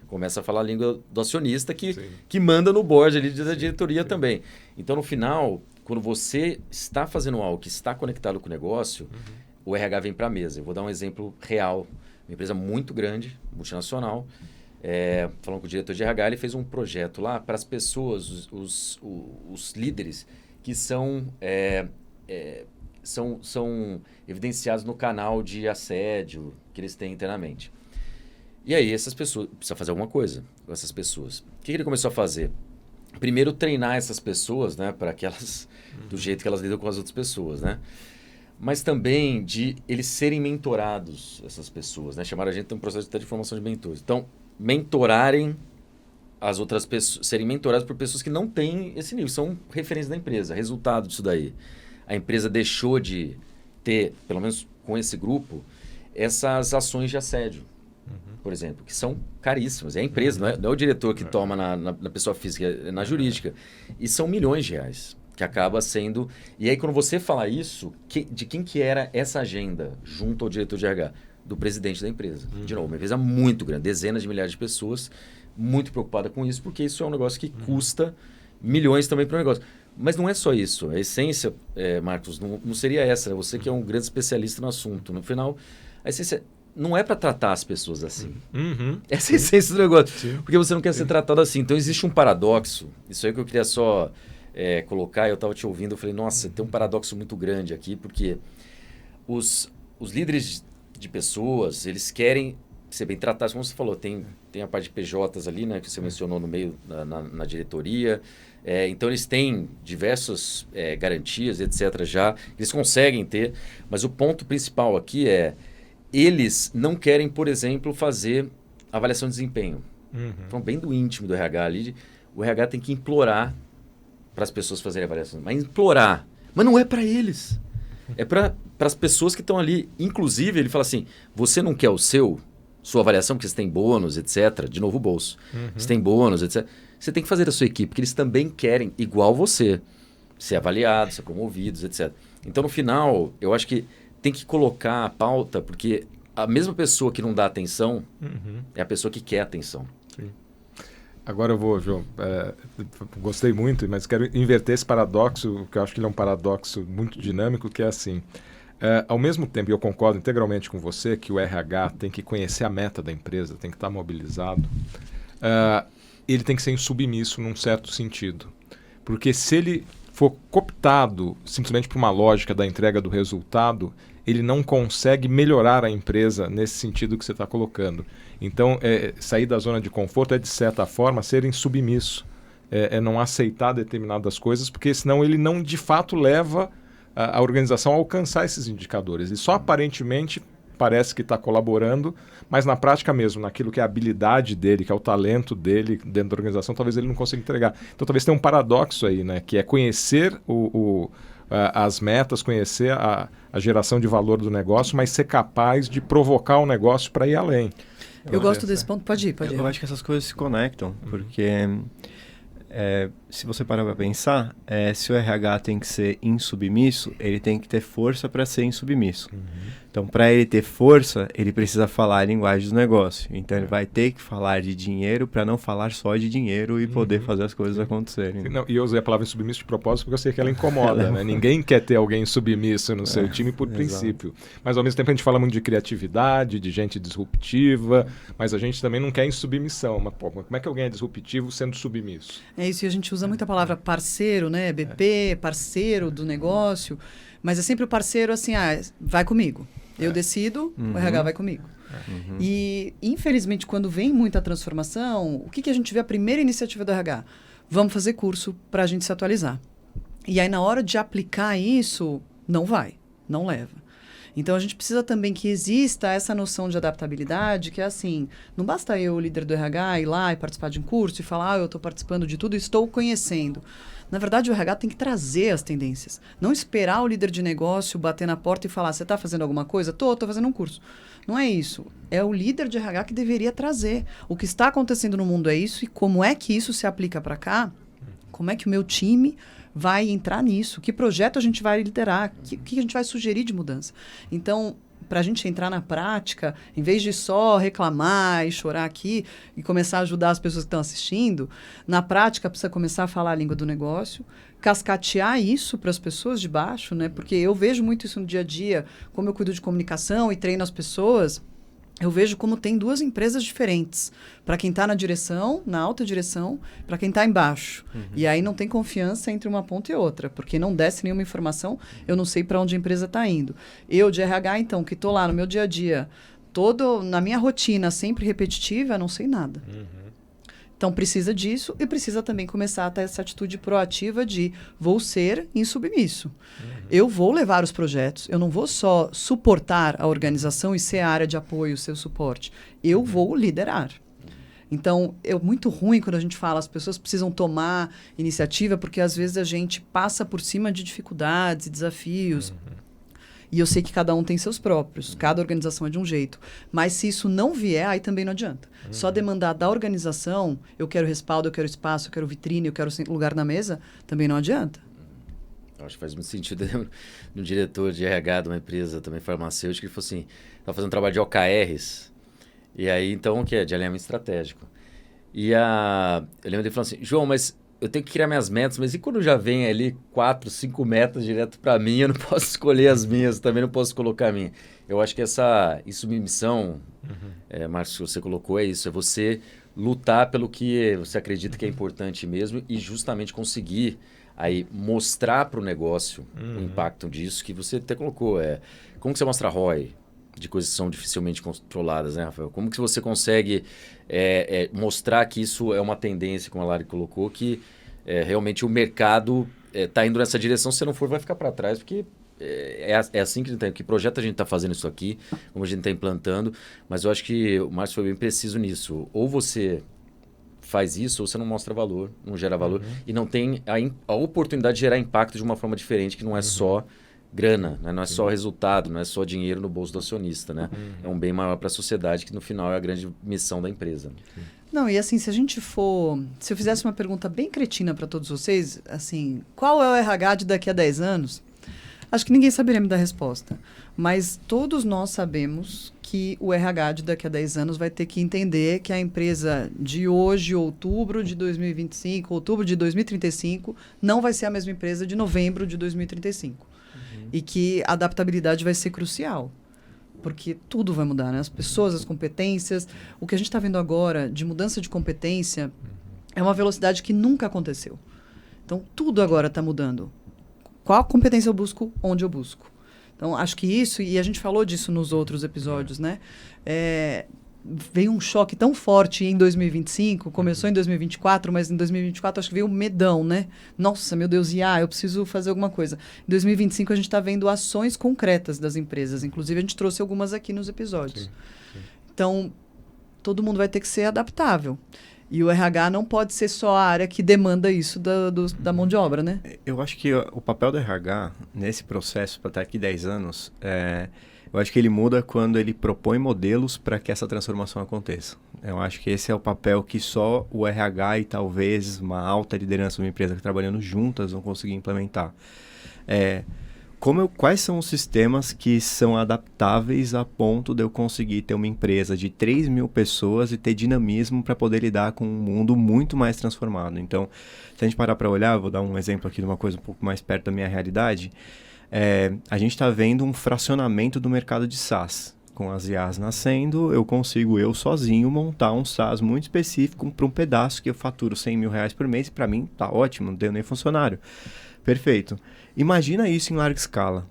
Começa a falar a língua do acionista que manda no board ali da diretoria também. Então, no final, quando você está fazendo algo que está conectado com o negócio, o RH vem para a mesa. Eu vou dar um exemplo real. Uma empresa muito grande, multinacional, falando com o diretor de RH, ele fez um projeto lá para as pessoas, os líderes que são evidenciados no canal de assédio que eles têm internamente. E aí, essas pessoas... Precisa fazer alguma coisa com essas pessoas. O que ele começou a fazer? Primeiro, treinar essas pessoas, né? Para que elas... Do jeito que elas lidam com as outras pessoas, né? Mas também de eles serem mentorados, essas pessoas, né? Chamaram a gente de um processo de formação de mentores. Então, mentorarem as outras pessoas... Serem mentorados por pessoas que não têm esse nível. São referências da empresa. Resultado disso daí. A empresa deixou de ter, pelo menos com esse grupo, essas ações de assédio. Por exemplo, que são caríssimas. É a empresa, não é o diretor que toma na pessoa física, é na jurídica. E são milhões de reais que acaba sendo... E aí, quando você fala isso, de quem que era essa agenda junto ao diretor de RH? Do presidente da empresa. De novo, uma empresa muito grande, dezenas de milhares de pessoas, muito preocupada com isso, porque isso é um negócio que custa milhões também para o negócio. Mas não é só isso. A essência, Marcos, não seria essa. Você que é um grande especialista no assunto. No final, a essência... Não é para tratar as pessoas assim. Essa é a essência do negócio. Porque você não quer ser tratado assim. Então, existe um paradoxo. Isso aí que eu queria só colocar. Eu estava te ouvindo. Eu falei, nossa, tem um paradoxo muito grande aqui. Porque os líderes de pessoas, eles querem ser bem tratados. Como você falou, tem a parte de PJs ali, né, que você mencionou no meio, na diretoria. Então, eles têm diversas garantias, etc. já. Eles conseguem ter. Mas o ponto principal aqui eles não querem, por exemplo, fazer avaliação de desempenho. Então, bem do íntimo do RH ali, o RH tem que implorar para as pessoas fazerem avaliação. Mas implorar. Mas não é para eles. É para as pessoas que estão ali. Inclusive, ele fala assim, você não quer sua avaliação, porque você tem bônus, etc. De novo, o bolso. Você tem bônus, etc. Você tem que fazer da sua equipe, porque eles também querem, igual você, ser avaliados, ser promovidos, etc. Então, no final, eu acho que tem que colocar a pauta, porque a mesma pessoa que não dá atenção é a pessoa que quer atenção. Sim. Agora eu vou, João, gostei muito, mas quero inverter esse paradoxo, que eu acho que ele é um paradoxo muito dinâmico, que é assim, ao mesmo tempo, e eu concordo integralmente com você, que o RH tem que conhecer a meta da empresa, tem que estar mobilizado, ele tem que ser insubmisso num certo sentido. Porque se ele for cooptado simplesmente por uma lógica da entrega do resultado, ele não consegue melhorar a empresa nesse sentido que você está colocando. Então, sair da zona de conforto é, de certa forma, ser insubmisso, não aceitar determinadas coisas, porque senão ele não, de fato, leva a organização a alcançar esses indicadores. E só aparentemente parece que está colaborando, mas na prática mesmo, naquilo que é a habilidade dele, que é o talento dele dentro da organização, talvez ele não consiga entregar. Então talvez tenha um paradoxo aí, né? Que é conhecer as metas, conhecer a geração de valor do negócio, mas ser capaz de provocar o negócio para ir além. Eu gosto desse ponto. Pode ir. Eu acho que essas coisas se conectam, porque se você parar para pensar, se o RH tem que ser insubmisso, ele tem que ter força para ser insubmisso. Então, para ele ter força, ele precisa falar a linguagem do negócio. Então, ele vai ter que falar de dinheiro para não falar só de dinheiro e poder fazer as coisas acontecerem. Não, e eu usei a palavra insubmisso de propósito porque eu sei que ela incomoda, né? Ninguém quer ter alguém submisso no seu time por princípio. Mas, ao mesmo tempo, a gente fala muito de criatividade, de gente disruptiva, mas a gente também não quer insubmissão. Mas, pô, como é que alguém é disruptivo sendo submisso? É isso, e a gente usa muito a palavra parceiro, né? BP, parceiro do negócio, mas é sempre o parceiro assim, vai comigo. Eu decido, o RH vai comigo. E, infelizmente, quando vem muita transformação, o que a gente vê? A primeira iniciativa do RH? Vamos fazer curso para a gente se atualizar. E aí, na hora de aplicar isso, não leva. Então, a gente precisa também que exista essa noção de adaptabilidade, que é assim, não basta eu, líder do RH, ir lá e participar de um curso e falar, eu estou participando de tudo e estou conhecendo. Na verdade, o RH tem que trazer as tendências. Não esperar o líder de negócio bater na porta e falar, você está fazendo alguma coisa? Estou fazendo um curso. Não é isso. É o líder de RH que deveria trazer. O que está acontecendo no mundo é isso, e como é que isso se aplica para cá? Como é que o meu time vai entrar nisso? Que projeto a gente vai liderar? O que a gente vai sugerir de mudança? Então, para a gente entrar na prática, em vez de só reclamar e chorar aqui e começar a ajudar as pessoas que estão assistindo, na prática precisa começar a falar a língua do negócio, cascatear isso para as pessoas de baixo, né? Porque eu vejo muito isso no dia a dia, como eu cuido de comunicação e treino as pessoas. Eu vejo como tem duas empresas diferentes. Para quem está na direção, na alta direção, para quem está embaixo. E aí não tem confiança entre uma ponta e outra, porque não desce nenhuma informação, eu não sei para onde a empresa está indo. Eu, de RH, então, que estou lá no meu dia a dia, na minha rotina sempre repetitiva, não sei nada. Então, precisa disso e precisa também começar a ter essa atitude proativa de vou ser insubmisso. Eu vou levar os projetos, eu não vou só suportar a organização e ser a área de apoio, ser o suporte. Eu vou liderar. Então, é muito ruim quando a gente fala as pessoas precisam tomar iniciativa, porque às vezes a gente passa por cima de dificuldades e desafios. E eu sei que cada um tem seus próprios, cada organização é de um jeito. Mas se isso não vier, aí também não adianta. Só demandar da organização, eu quero respaldo, eu quero espaço, eu quero vitrine, eu quero lugar na mesa, também não adianta. Acho que faz muito sentido. Eu lembro de um diretor de RH de uma empresa também farmacêutica, ele falou assim, estava fazendo um trabalho de OKRs, e aí então, o que é? De alinhamento estratégico. E eu lembro dele falando assim, João, mas eu tenho que criar minhas metas, mas e quando já vem ali 4, 5 metas direto para mim, eu não posso escolher as minhas, também não posso colocar a minha. Eu acho que essa insubmissão, Marcos, que você colocou, é isso, é você lutar pelo que você acredita que é importante mesmo e justamente conseguir aí mostrar para o negócio o impacto disso que você até colocou. Como que você mostra ROI de coisas que são dificilmente controladas, né, Rafael? Como que você consegue mostrar que isso é uma tendência, como a Lari colocou, que realmente o mercado está indo nessa direção, se não for, vai ficar para trás, porque é assim que a gente tem. Que projeto a gente está fazendo isso aqui, como a gente está implantando, mas eu acho que o Márcio foi bem preciso nisso. Ou você faz isso, ou você não mostra valor, não gera valor, e não tem a oportunidade de gerar impacto de uma forma diferente, que não é só grana, né? Não é só resultado, não é só dinheiro no bolso do acionista, né? É um bem maior para a sociedade, que no final é a grande missão da empresa. Não, e assim, se eu fizesse uma pergunta bem cretina para todos vocês, assim, qual é o RH de daqui a 10 anos? Acho que ninguém saberia me dar resposta. Mas todos nós sabemos que o RH de daqui a 10 anos vai ter que entender que a empresa de hoje, outubro de 2025, outubro de 2035, não vai ser a mesma empresa de novembro de 2035. E que a adaptabilidade vai ser crucial. Porque tudo vai mudar, né? As pessoas, as competências. O que a gente está vendo agora de mudança de competência é uma velocidade que nunca aconteceu. Então, tudo agora está mudando. Qual competência eu busco, onde eu busco. Então, acho que isso, e a gente falou disso nos outros episódios, né? veio um choque tão forte em 2025, começou em 2024, mas em 2024 acho que veio um medão, né? Nossa, meu Deus, eu preciso fazer alguma coisa. Em 2025 a gente está vendo ações concretas das empresas, inclusive a gente trouxe algumas aqui nos episódios. Sim. Então, todo mundo vai ter que ser adaptável. E o RH não pode ser só a área que demanda isso da mão de obra, né? Eu acho que o papel do RH nesse processo, para estar aqui 10 anos, eu acho que ele muda quando ele propõe modelos para que essa transformação aconteça. Eu acho que esse é o papel que só o RH e talvez uma alta liderança de uma empresa que trabalhando juntas vão conseguir implementar. Quais são os sistemas que são adaptáveis a ponto de eu conseguir ter uma empresa de 3 mil pessoas e ter dinamismo para poder lidar com um mundo muito mais transformado? Então, se a gente parar para olhar, vou dar um exemplo aqui de uma coisa um pouco mais perto da minha realidade. A gente está vendo um fracionamento do mercado de SaaS. Com as IAs nascendo, eu consigo, eu sozinho, montar um SaaS muito específico para um pedaço que eu faturo R$100.000 por mês. E para mim, tá ótimo, não tenho nem funcionário. Perfeito. Imagina isso em larga escala,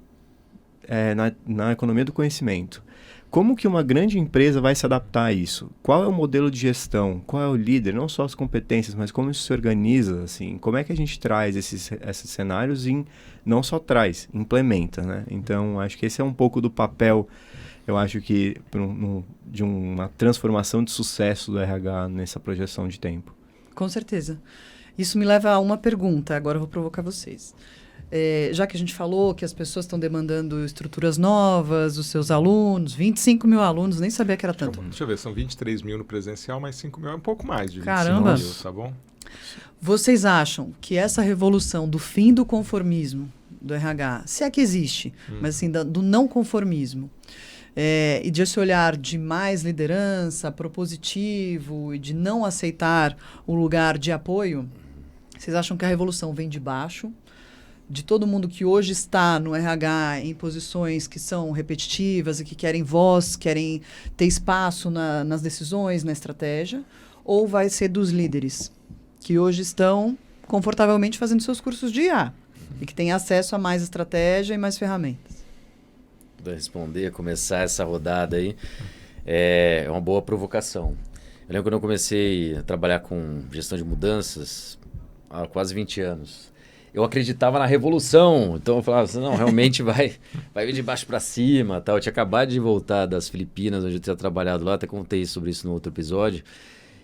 na economia do conhecimento. Como que uma grande empresa vai se adaptar a isso? Qual é o modelo de gestão? Qual é o líder? Não só as competências, mas como isso se organiza, assim? Como é que a gente traz esses cenários e não só traz, implementa, né? Então, acho que esse é um pouco do papel, eu acho que, de uma transformação de sucesso do RH nessa projeção de tempo. Com certeza. Isso me leva a uma pergunta, agora eu vou provocar vocês. Já que a gente falou que as pessoas estão demandando estruturas novas, os seus alunos, 25 mil alunos, nem sabia que era tanto. Deixa eu ver, são 23 mil no presencial, mas 5 mil é um pouco mais de 25 Caramba. mil, tá bom? Vocês acham que essa revolução do fim do conformismo do RH, se é que existe, mas assim, do não conformismo, e de esse olhar de mais liderança, propositivo e de não aceitar o lugar de apoio, vocês acham que a revolução vem de baixo? De todo mundo que hoje está no RH em posições que são repetitivas e que querem voz, querem ter espaço nas decisões, na estratégia, ou vai ser dos líderes que hoje estão confortavelmente fazendo seus cursos de IA e que têm acesso a mais estratégia e mais ferramentas? Vou responder, começar essa rodada aí, é uma boa provocação. Eu lembro quando eu comecei a trabalhar com gestão de mudanças há quase 20 anos. Eu acreditava na revolução, então eu falava assim, não, realmente vai vir de baixo para cima, tal. Eu tinha acabado de voltar das Filipinas, onde eu tinha trabalhado lá, até contei sobre isso no outro episódio,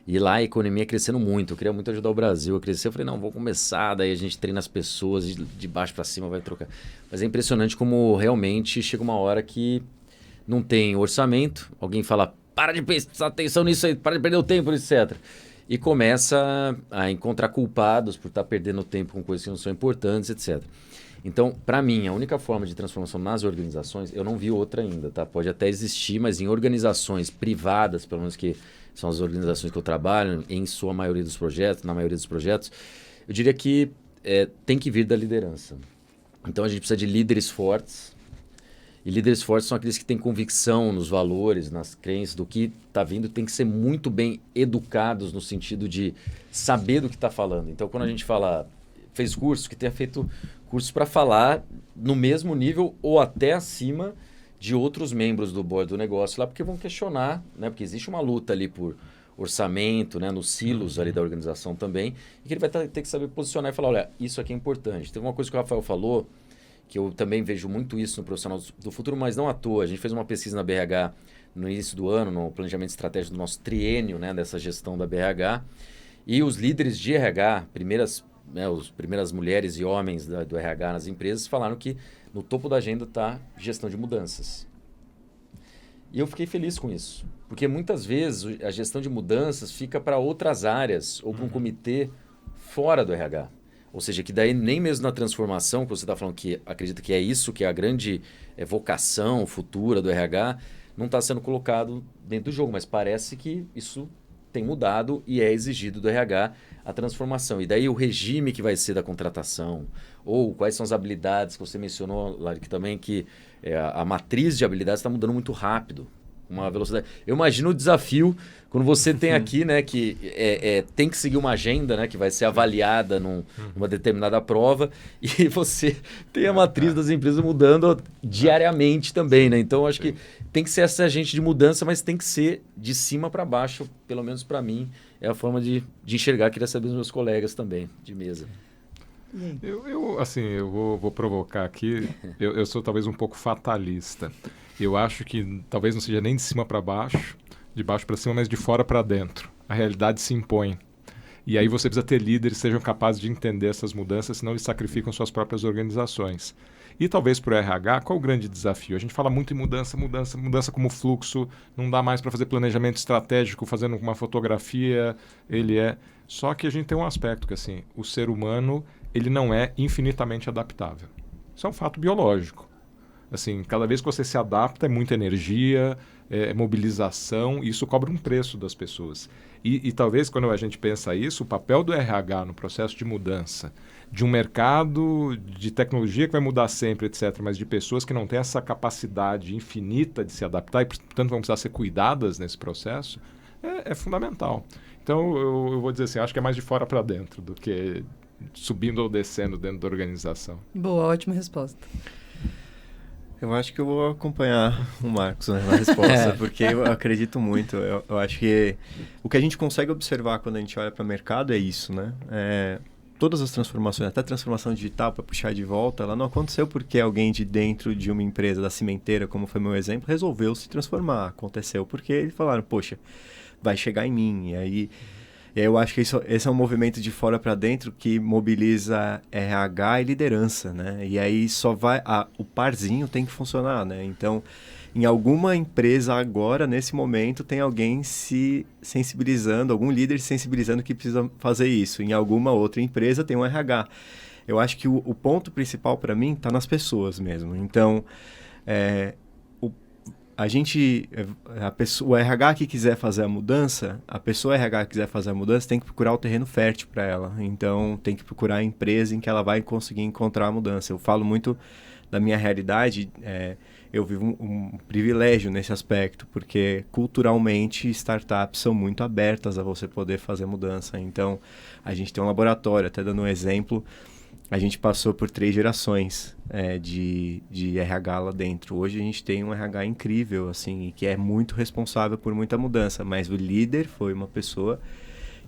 e lá a economia crescendo muito, eu queria muito ajudar o Brasil a crescer. Eu falei, não, vou começar, daí a gente treina as pessoas, de baixo para cima vai trocar. Mas é impressionante como realmente chega uma hora que não tem orçamento, alguém fala, para de prestar atenção nisso aí, para de perder o tempo, etc. E começa a encontrar culpados por estar perdendo tempo com coisas que não são importantes, etc. Então, para mim, a única forma de transformação nas organizações, eu não vi outra ainda, tá? Pode até existir, mas em organizações privadas, pelo menos que são as organizações que eu trabalho, em sua maioria dos projetos, na maioria dos projetos, eu diria que tem que vir da liderança. Então, a gente precisa de líderes fortes. E líderes fortes são aqueles que têm convicção nos valores, nas crenças, do que está vindo, tem que ser muito bem educados no sentido de saber do que está falando. Então, quando a gente fala, fez curso, que tenha feito cursos para falar no mesmo nível ou até acima de outros membros do board do negócio lá, porque vão questionar, né? Porque existe uma luta ali por orçamento, né? Nos silos ali da organização também, e que ele vai ter que saber posicionar e falar, olha, isso aqui é importante. Teve uma coisa que o Rafael falou, que eu também vejo muito isso no profissional do futuro, mas não à toa. A gente fez uma pesquisa na BRH no início do ano, no planejamento estratégico do nosso triênio, né, dessa gestão da BRH, e os líderes de RH, as primeiras mulheres e homens do RH nas empresas, falaram que no topo da agenda está gestão de mudanças. E eu fiquei feliz com isso, porque muitas vezes a gestão de mudanças fica para outras áreas ou para um comitê fora do RH. Ou seja, que daí nem mesmo na transformação, que você está falando que acredita que é isso, que é a grande vocação futura do RH, não está sendo colocado dentro do jogo, mas parece que isso tem mudado e é exigido do RH a transformação. E daí o regime que vai ser da contratação, ou quais são as habilidades que você mencionou lá aqui também, que a matriz de habilidades está mudando muito rápido. uma velocidade. Eu imagino o desafio quando você tem aqui, né, que tem que seguir uma agenda, né, que vai ser avaliada numa determinada prova, e você tem a matriz das empresas mudando diariamente também, né? Então, acho que tem que ser essa agente de mudança, mas tem que ser de cima para baixo, pelo menos para mim, é a forma de enxergar. Queria saber dos meus colegas também, de mesa. Eu vou provocar aqui. Eu sou talvez um pouco fatalista. Eu acho que talvez não seja nem de cima para baixo, de baixo para cima, mas de fora para dentro. A realidade se impõe. E aí você precisa ter líderes que sejam capazes de entender essas mudanças, senão eles sacrificam suas próprias organizações. E talvez para o RH, qual o grande desafio? A gente fala muito em mudança como fluxo, não dá mais para fazer planejamento estratégico fazendo uma fotografia, Só que a gente tem um aspecto que, assim, o ser humano, ele não é infinitamente adaptável. Isso é um fato biológico. Assim, cada vez que você se adapta, é muita energia, é mobilização, e isso cobra um preço das pessoas. E talvez, quando a gente pensa isso, o papel do RH no processo de mudança, de um mercado de tecnologia que vai mudar sempre, etc., mas de pessoas que não têm essa capacidade infinita de se adaptar e, portanto, vão precisar ser cuidadas nesse processo, é fundamental. Então, eu vou dizer assim, acho que é mais de fora para dentro do que subindo ou descendo dentro da organização. Boa, ótima resposta. Eu acho que eu vou acompanhar o Marcos, né, na resposta, porque eu acredito muito. Eu acho que o que a gente consegue observar quando a gente olha para o mercado é isso, né? Todas as transformações, até a transformação digital, para puxar de volta, ela não aconteceu porque alguém de dentro de uma empresa, da cimenteira, como foi meu exemplo, resolveu se transformar. Aconteceu porque eles falaram, poxa, vai chegar em mim. E aí eu acho que esse é um movimento de fora para dentro que mobiliza RH e liderança, né? E aí o parzinho tem que funcionar, né? Então, em alguma empresa agora, nesse momento, tem alguém se sensibilizando, algum líder se sensibilizando que precisa fazer isso. Em alguma outra empresa tem um RH. Eu acho que o ponto principal para mim está nas pessoas mesmo. Então, o RH que quiser fazer a mudança, a pessoa RH que quiser fazer a mudança tem que procurar o terreno fértil para ela. Então, tem que procurar a empresa em que ela vai conseguir encontrar a mudança. Eu falo muito da minha realidade, eu vivo um privilégio nesse aspecto, porque culturalmente startups são muito abertas a você poder fazer mudança. Então, a gente tem um laboratório, até dando um exemplo, a gente passou por 3 gerações de RH lá dentro. Hoje a gente tem um RH incrível, assim, que é muito responsável por muita mudança, mas o líder foi uma pessoa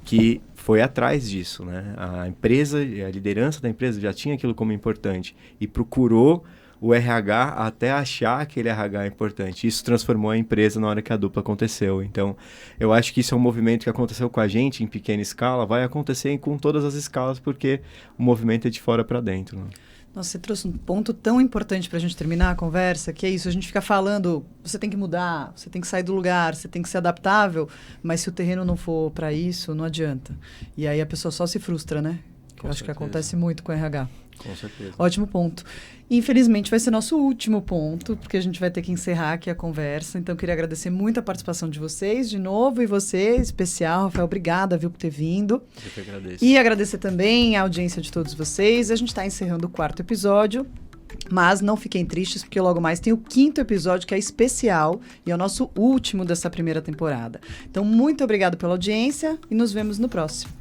que foi atrás disso, né? A empresa, a liderança da empresa já tinha aquilo como importante e procurou o RH até achar aquele RH importante. Isso transformou a empresa na hora que a dupla aconteceu. Então, eu acho que isso é um movimento que aconteceu com a gente em pequena escala, vai acontecer com todas as escalas, porque o movimento é de fora para dentro, né? Nossa, você trouxe um ponto tão importante para a gente terminar a conversa, que é isso, a gente fica falando, você tem que mudar, você tem que sair do lugar, você tem que ser adaptável, mas se o terreno não for para isso, não adianta. E aí a pessoa só se frustra, né? Eu acho que acontece muito com o RH. Com certeza. Ótimo ponto. Infelizmente vai ser nosso último ponto, porque a gente vai ter que encerrar aqui a conversa. Então, eu queria agradecer muito a participação de vocês de novo. E você, especial, Rafael, obrigada, viu, por ter vindo. Eu que agradeço. E agradecer também a audiência de todos vocês. A gente está encerrando o 4º episódio. Mas não fiquem tristes, porque logo mais tem o 5º episódio, que é especial. E é o nosso último dessa primeira temporada. Então, muito obrigado pela audiência e nos vemos no próximo.